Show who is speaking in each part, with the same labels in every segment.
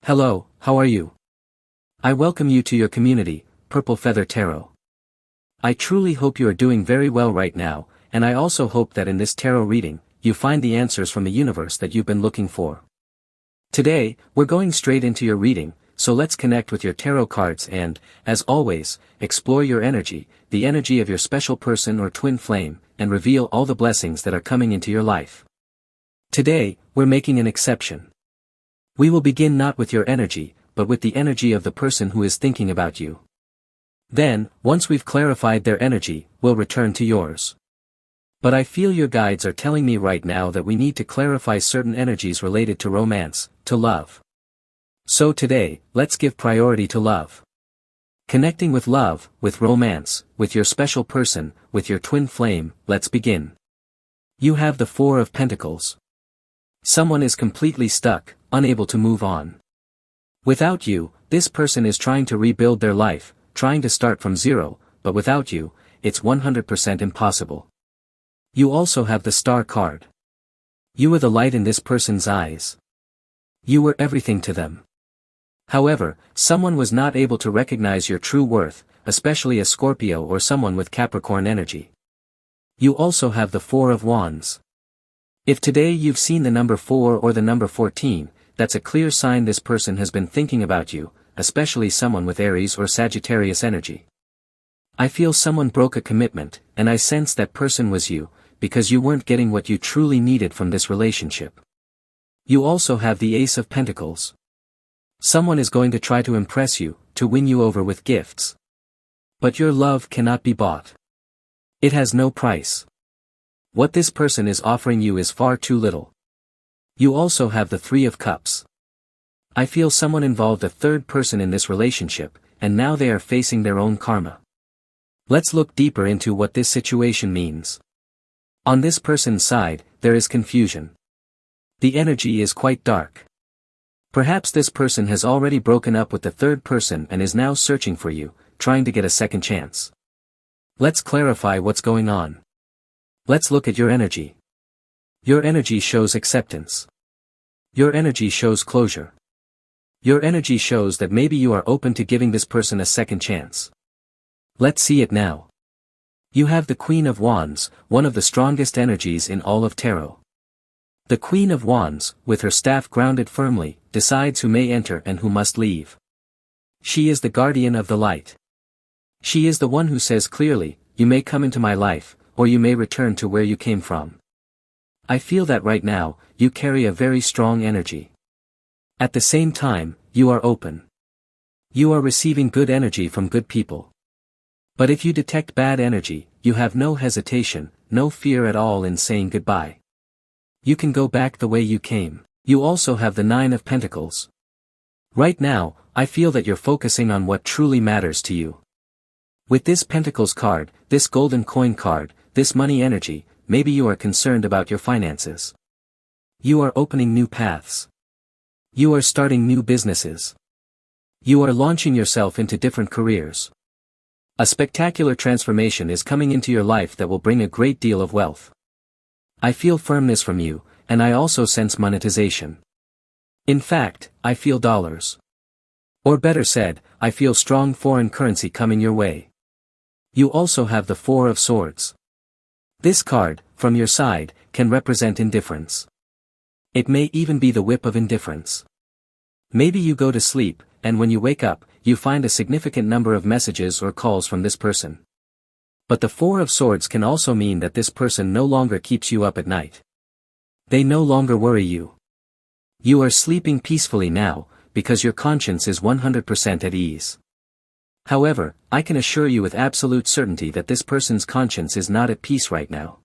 Speaker 1: Hello, how are you? I welcome you to your community, Purple Feather Tarot. I truly hope you are doing very well right now, and I also hope that in this tarot reading, you find the answers from the universe that you've been looking for. Today, we're going straight into your reading, so let's connect with your tarot cards and, as always, explore your energy, the energy of your special person or twin flame, and reveal all the blessings that are coming into your life. Today, we're making an exception. We will begin not with your energy, but with the energy of the person who is thinking about you. Then, once we've clarified their energy, we'll return to yours. But I feel your guides are telling me right now that we need to clarify certain energies related to romance, to love. So today, let's give priority to love. Connecting with love, with romance, with your special person, with your twin flame, let's begin. You have the Four of Pentacles. Someone is completely stuck, unable to move on. Without you, this person is trying to rebuild their life, trying to start from zero, but without you, it's 100% impossible. You also have the Star card. You were the light in this person's eyes. You were everything to them. However, someone was not able to recognize your true worth, especially a Scorpio or someone with Capricorn energy. You also have the Four of Wands. If today you've seen the number 4 or the number 14, that's a clear sign this person has been thinking about you, especially someone with Aries or Sagittarius energy. I feel someone broke a commitment, and I sense that person was you, because you weren't getting what you truly needed from this relationship. You also have the Ace of Pentacles. Someone is going to try to impress you, to win you over with gifts. But your love cannot be bought. It has no price. What this person is offering you is far too little. You also have the Three of Cups. I feel someone involved a third person in this relationship, and now they are facing their own karma. Let's look deeper into what this situation means. On this person's side, there is confusion. The energy is quite dark. Perhaps this person has already broken up with the third person and is now searching for you, trying to get a second chance. Let's clarify what's going on. Let's look at your energy. Your energy shows acceptance. Your energy shows closure. Your energy shows that maybe you are open to giving this person a second chance. Let's see it now. You have the Queen of Wands, one of the strongest energies in all of tarot. The Queen of Wands, with her staff grounded firmly, decides who may enter and who must leave. She is the guardian of the light. She is the one who says clearly, you may come into my life, or you may return to where you came from. I feel that right now, you carry a very strong energy. At the same time, you are open. You are receiving good energy from good people. But if you detect bad energy, you have no hesitation, no fear at all in saying goodbye. You can go back the way you came. You also have the Nine of Pentacles. Right now, I feel that you're focusing on what truly matters to you. With this Pentacles card, this Golden Coin card, this money energy, maybe you are concerned about your finances. You are opening new paths. You are starting new businesses. You are launching yourself into different careers. A spectacular transformation is coming into your life that will bring a great deal of wealth. I feel firmness from you, and I also sense monetization. In fact, I feel dollars. Or better said, I feel strong foreign currency coming your way. You also have the Four of Swords. This card, from your side, can represent indifference. It may even be the whip of indifference. Maybe you go to sleep, and when you wake up, you find a significant number of messages or calls from this person. But the Four of Swords can also mean that this person no longer keeps you up at night. They no longer worry you. You are sleeping peacefully now, because your conscience is 100% at ease. However, I can assure you with absolute certainty that this person's conscience is not at peace right now.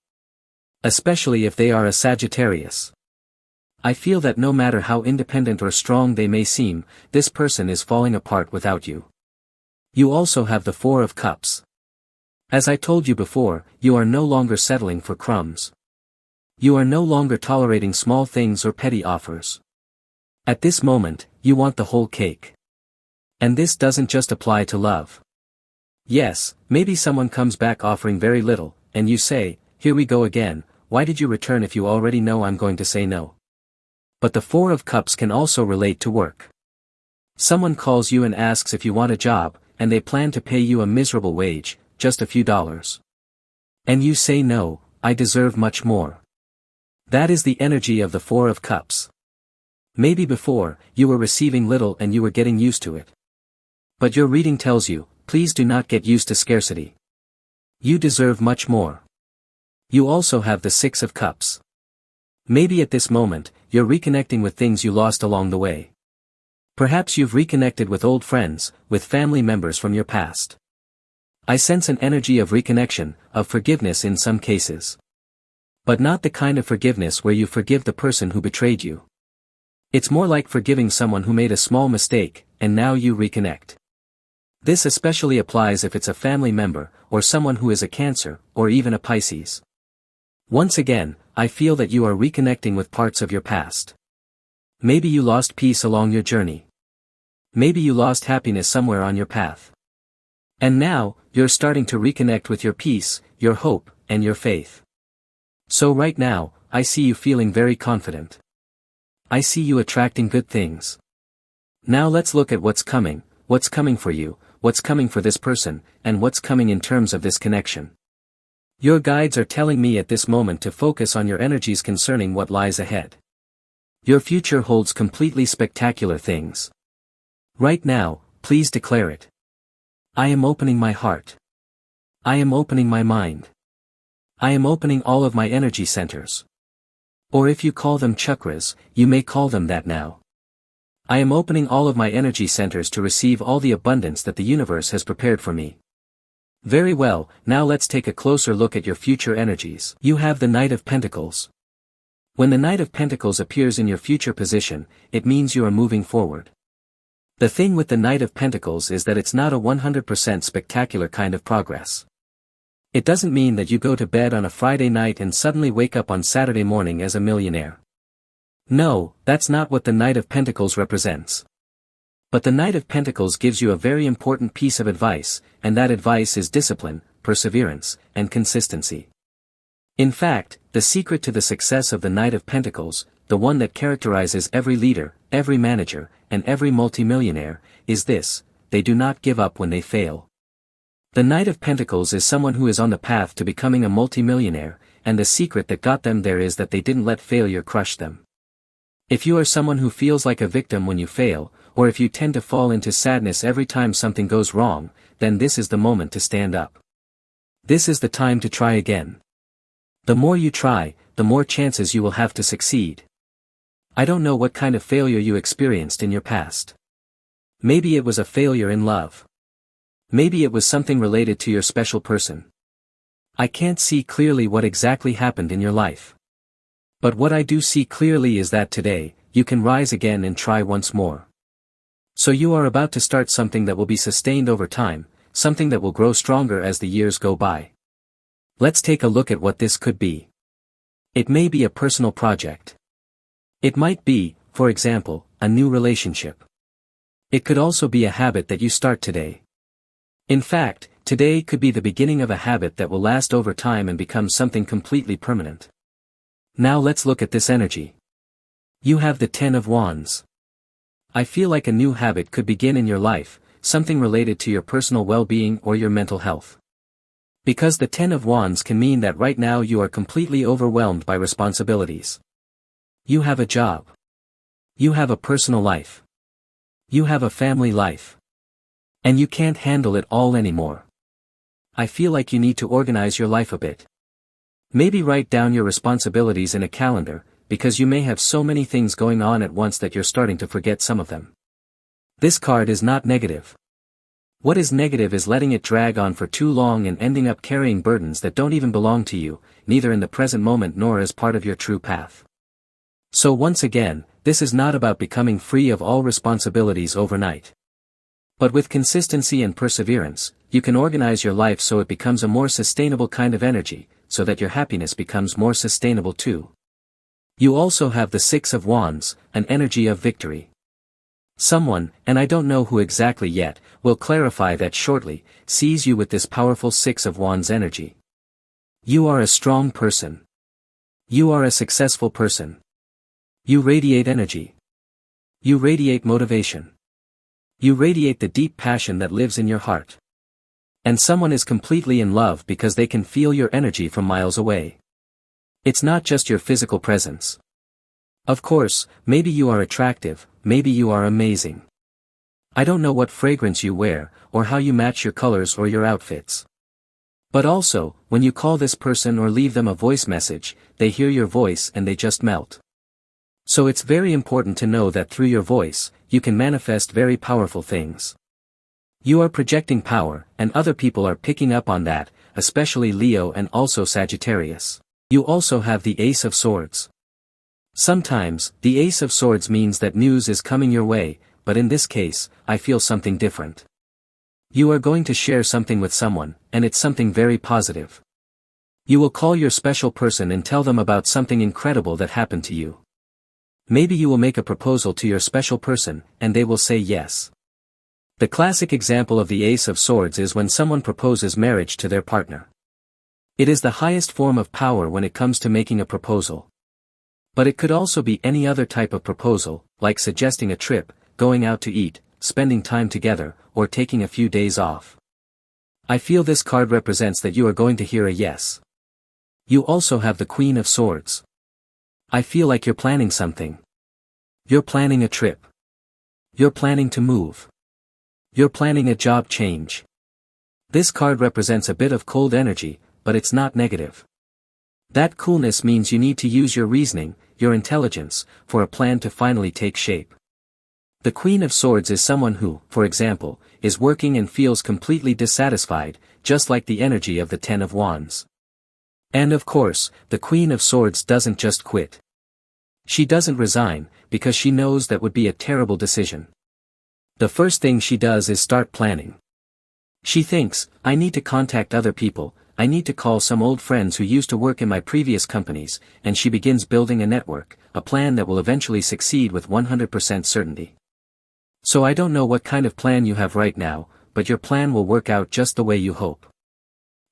Speaker 1: Especially if they are a Sagittarius. I feel that no matter how independent or strong they may seem, this person is falling apart without you. You also have the Four of Cups. As I told you before, you are no longer settling for crumbs. You are no longer tolerating small things or petty offers. At this moment, you want the whole cake. And this doesn't just apply to love. Yes, maybe someone comes back offering very little, and you say, here we go again, why did you return if you already know I'm going to say no? But the Four of Cups can also relate to work. Someone calls you and asks if you want a job, and they plan to pay you a miserable wage, just a few dollars. And you say no, I deserve much more. That is the energy of the Four of Cups. Maybe before, you were receiving little and you were getting used to it. But your reading tells you, please do not get used to scarcity. You deserve much more. You also have the Six of Cups. Maybe at this moment, you're reconnecting with things you lost along the way. Perhaps you've reconnected with old friends, with family members from your past. I sense an energy of reconnection, of forgiveness in some cases. But not the kind of forgiveness where you forgive the person who betrayed you. It's more like forgiving someone who made a small mistake, and now you reconnect. This especially applies if it's a family member, or someone who is a Cancer, or even a Pisces. Once again, I feel that you are reconnecting with parts of your past. Maybe you lost peace along your journey. Maybe you lost happiness somewhere on your path. And now, you're starting to reconnect with your peace, your hope, and your faith. So right now, I see you feeling very confident. I see you attracting good things. Now let's look at what's coming for you, what's coming for this person, and what's coming in terms of this connection. Your guides are telling me at this moment to focus on your energies concerning what lies ahead. Your future holds completely spectacular things. Right now, please declare it. I am opening my heart. I am opening my mind. I am opening all of my energy centers. Or if you call them chakras, you may call them that now. I am opening all of my energy centers to receive all the abundance that the universe has prepared for me. Very well, now let's take a closer look at your future energies. You have the Knight of Pentacles. When the Knight of Pentacles appears in your future position, it means you are moving forward. The thing with the Knight of Pentacles is that it's not a 100% spectacular kind of progress. It doesn't mean that you go to bed on a Friday night and suddenly wake up on Saturday morning as a millionaire. No, that's not what the Knight of Pentacles represents. But the Knight of Pentacles gives you a very important piece of advice, and that advice is discipline, perseverance, and consistency. In fact, the secret to the success of the Knight of Pentacles, the one that characterizes every leader, every manager, and every multimillionaire, is this: they do not give up when they fail. The Knight of Pentacles is someone who is on the path to becoming a multimillionaire, and the secret that got them there is that they didn't let failure crush them. If you are someone who feels like a victim when you fail, or if you tend to fall into sadness every time something goes wrong, then this is the moment to stand up. This is the time to try again. The more you try, the more chances you will have to succeed. I don't know what kind of failure you experienced in your past. Maybe it was a failure in love. Maybe it was something related to your special person. I can't see clearly what exactly happened in your life. But what I do see clearly is that today, you can rise again and try once more. So you are about to start something that will be sustained over time, something that will grow stronger as the years go by. Let's take a look at what this could be. It may be a personal project. It might be, for example, a new relationship. It could also be a habit that you start today. In fact, today could be the beginning of a habit that will last over time and become something completely permanent. Now let's look at this energy. You have the Ten of Wands. I feel like a new habit could begin in your life, something related to your personal well-being or your mental health. Because the Ten of Wands can mean that right now you are completely overwhelmed by responsibilities. You have a job. You have a personal life. You have a family life. And you can't handle it all anymore. I feel like you need to organize your life a bit. Maybe write down your responsibilities in a calendar, because you may have so many things going on at once that you're starting to forget some of them. This card is not negative. What is negative is letting it drag on for too long and ending up carrying burdens that don't even belong to you, neither in the present moment nor as part of your true path. So once again, this is not about becoming free of all responsibilities overnight. But with consistency and perseverance, you can organize your life so it becomes a more sustainable kind of energy, so that your happiness becomes more sustainable too. You also have the Six of Wands, an energy of victory. Someone, and I don't know who exactly yet, will clarify that shortly, sees you with this powerful Six of Wands energy. You are a strong person. You are a successful person. You radiate energy. You radiate motivation. You radiate the deep passion that lives in your heart. And someone is completely in love because they can feel your energy from miles away. It's not just your physical presence. Of course, maybe you are attractive, maybe you are amazing. I don't know what fragrance you wear, or how you match your colors or your outfits. But also, when you call this person or leave them a voice message, they hear your voice and they just melt. So it's very important to know that through your voice, you can manifest very powerful things. You are projecting power, and other people are picking up on that, especially Leo and also Sagittarius. You also have the Ace of Swords. Sometimes, the Ace of Swords means that news is coming your way, but in this case, I feel something different. You are going to share something with someone, and it's something very positive. You will call your special person and tell them about something incredible that happened to you. Maybe you will make a proposal to your special person, and they will say yes. The classic example of the Ace of Swords is when someone proposes marriage to their partner. It is the highest form of power when it comes to making a proposal. But it could also be any other type of proposal, like suggesting a trip, going out to eat, spending time together, or taking a few days off. I feel this card represents that you are going to hear a yes. You also have the Queen of Swords. I feel like you're planning something. You're planning a trip. You're planning to move. You're planning a job change. This card represents a bit of cold energy, but it's not negative. That coolness means you need to use your reasoning, your intelligence, for a plan to finally take shape. The Queen of Swords is someone who, for example, is working and feels completely dissatisfied, just like the energy of the Ten of Wands. And of course, the Queen of Swords doesn't just quit. She doesn't resign, because she knows that would be a terrible decision. The first thing she does is start planning. She thinks, I need to contact other people, I need to call some old friends who used to work in my previous companies, and she begins building a network, a plan that will eventually succeed with 100% certainty. So I don't know what kind of plan you have right now, but your plan will work out just the way you hope.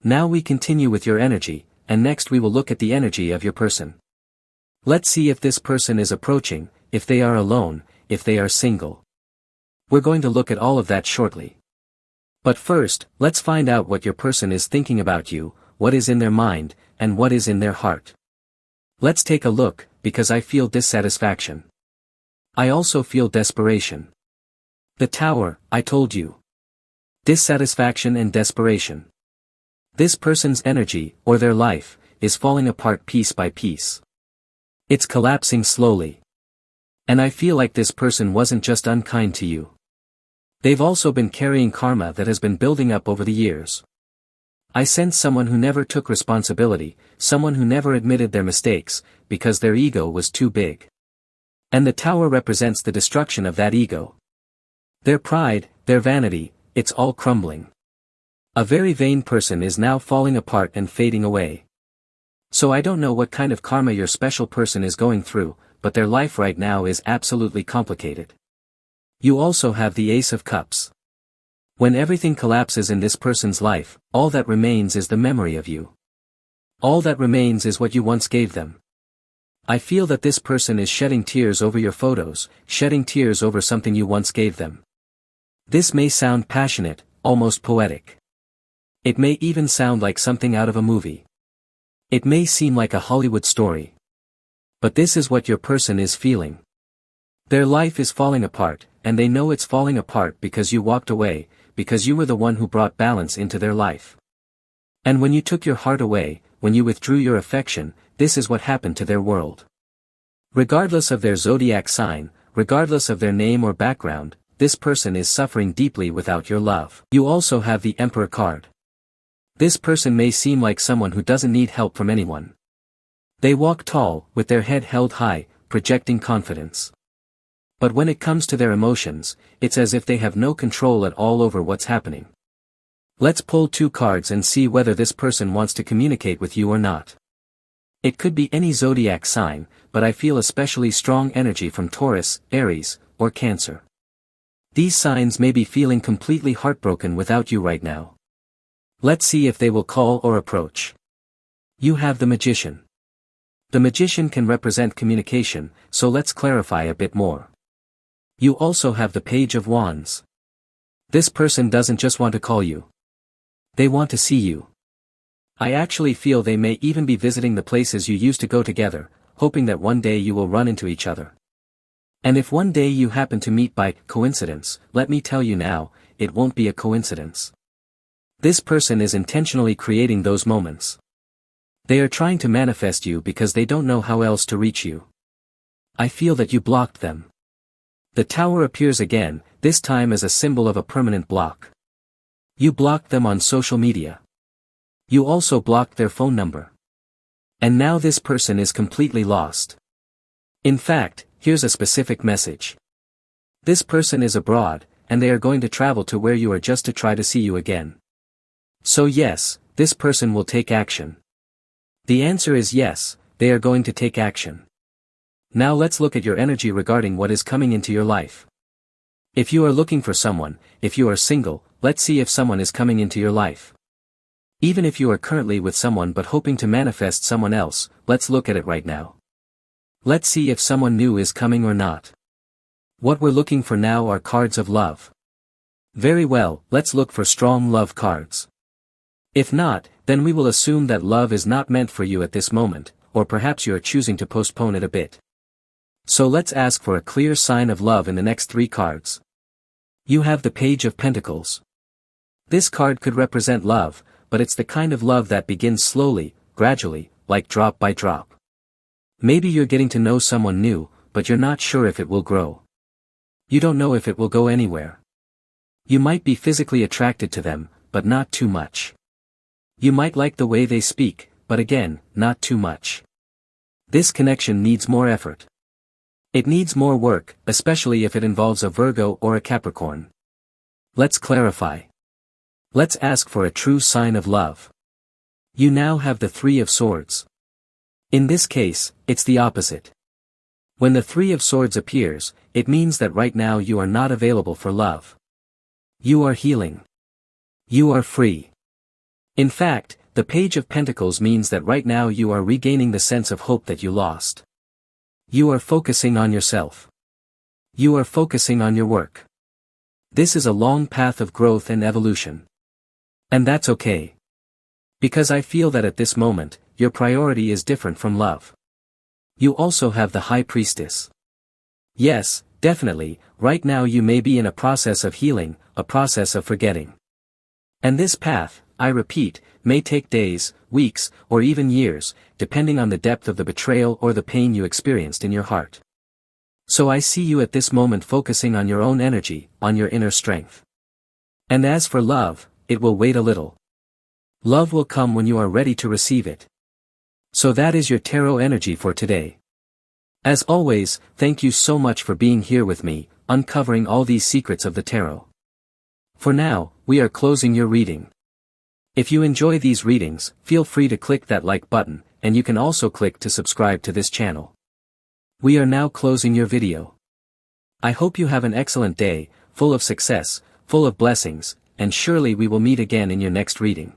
Speaker 1: Now we continue with your energy, and next we will look at the energy of your person. Let's see if this person is approaching, if they are alone, if they are single. We're going to look at all of that shortly. But first, let's find out what your person is thinking about you, what is in their mind, and what is in their heart. Let's take a look, because I feel dissatisfaction. I also feel desperation. The Tower, I told you. Dissatisfaction and desperation. This person's energy, or their life, is falling apart piece by piece. It's collapsing slowly. And I feel like this person wasn't just unkind to you. They've also been carrying karma that has been building up over the years. I sense someone who never took responsibility, someone who never admitted their mistakes, because their ego was too big. And the Tower represents the destruction of that ego. Their pride, their vanity, it's all crumbling. A very vain person is now falling apart and fading away. So I don't know what kind of karma your special person is going through, but their life right now is absolutely complicated. You also have the Ace of Cups. When everything collapses in this person's life, all that remains is the memory of you. All that remains is what you once gave them. I feel that this person is shedding tears over your photos, shedding tears over something you once gave them. This may sound passionate, almost poetic. It may even sound like something out of a movie. It may seem like a Hollywood story. But this is what your person is feeling. Their life is falling apart, and they know it's falling apart because you walked away, because you were the one who brought balance into their life. And when you took your heart away, when you withdrew your affection, this is what happened to their world. Regardless of their zodiac sign, regardless of their name or background, this person is suffering deeply without your love. You also have the Emperor card. This person may seem like someone who doesn't need help from anyone. They walk tall, with their head held high, projecting confidence. But when it comes to their emotions, it's as if they have no control at all over what's happening. Let's pull 2 cards and see whether this person wants to communicate with you or not. It could be any zodiac sign, but I feel especially strong energy from Taurus, Aries, or Cancer. These signs may be feeling completely heartbroken without you right now. Let's see if they will call or approach. You have the Magician. The Magician can represent communication, so let's clarify a bit more. You also have the Page of Wands. This person doesn't just want to call you. They want to see you. I actually feel they may even be visiting the places you used to go together, hoping that one day you will run into each other. And if one day you happen to meet by coincidence, let me tell you now, it won't be a coincidence. This person is intentionally creating those moments. They are trying to manifest you because they don't know how else to reach you. I feel that you blocked them. The tower appears again, this time as a symbol of a permanent block. You blocked them on social media. You also blocked their phone number. And now this person is completely lost. In fact, here's a specific message. This person is abroad, and they are going to travel to where you are just to try to see you again. So yes, this person will take action. The answer is yes, they are going to take action. Now let's look at your energy regarding what is coming into your life. If you are looking for someone, if you are single, let's see if someone is coming into your life. Even if you are currently with someone but hoping to manifest someone else, let's look at it right now. Let's see if someone new is coming or not. What we're looking for now are cards of love. Very well, let's look for strong love cards. If not, then we will assume that love is not meant for you at this moment, or perhaps you are choosing to postpone it a bit. So let's ask for a clear sign of love in the next 3 cards. You have the Page of Pentacles. This card could represent love, but it's the kind of love that begins slowly, gradually, like drop by drop. Maybe you're getting to know someone new, but you're not sure if it will grow. You don't know if it will go anywhere. You might be physically attracted to them, but not too much. You might like the way they speak, but again, not too much. This connection needs more effort. It needs more work, especially if it involves a Virgo or a Capricorn. Let's clarify. Let's ask for a true sign of love. You now have the 3 of Swords. In this case, it's the opposite. When the 3 of Swords appears, it means that right now you are not available for love. You are healing. You are free. In fact, the Page of Pentacles means that right now you are regaining the sense of hope that you lost. You are focusing on yourself. You are focusing on your work. This is a long path of growth and evolution. And that's okay. Because I feel that at this moment, your priority is different from love. You also have the High Priestess. Yes, definitely, right now you may be in a process of healing, a process of forgetting. And this path, I repeat, may take days, weeks, or even years, depending on the depth of the betrayal or the pain you experienced in your heart. So I see you at this moment focusing on your own energy, on your inner strength. And as for love, it will wait a little. Love will come when you are ready to receive it. So that is your tarot energy for today. As always, thank you so much for being here with me, uncovering all these secrets of the tarot. For now, we are closing your reading. If you enjoy these readings, feel free to click that like button, and you can also click to subscribe to this channel. We are now closing your video. I hope you have an excellent day, full of success, full of blessings, and surely we will meet again in your next reading.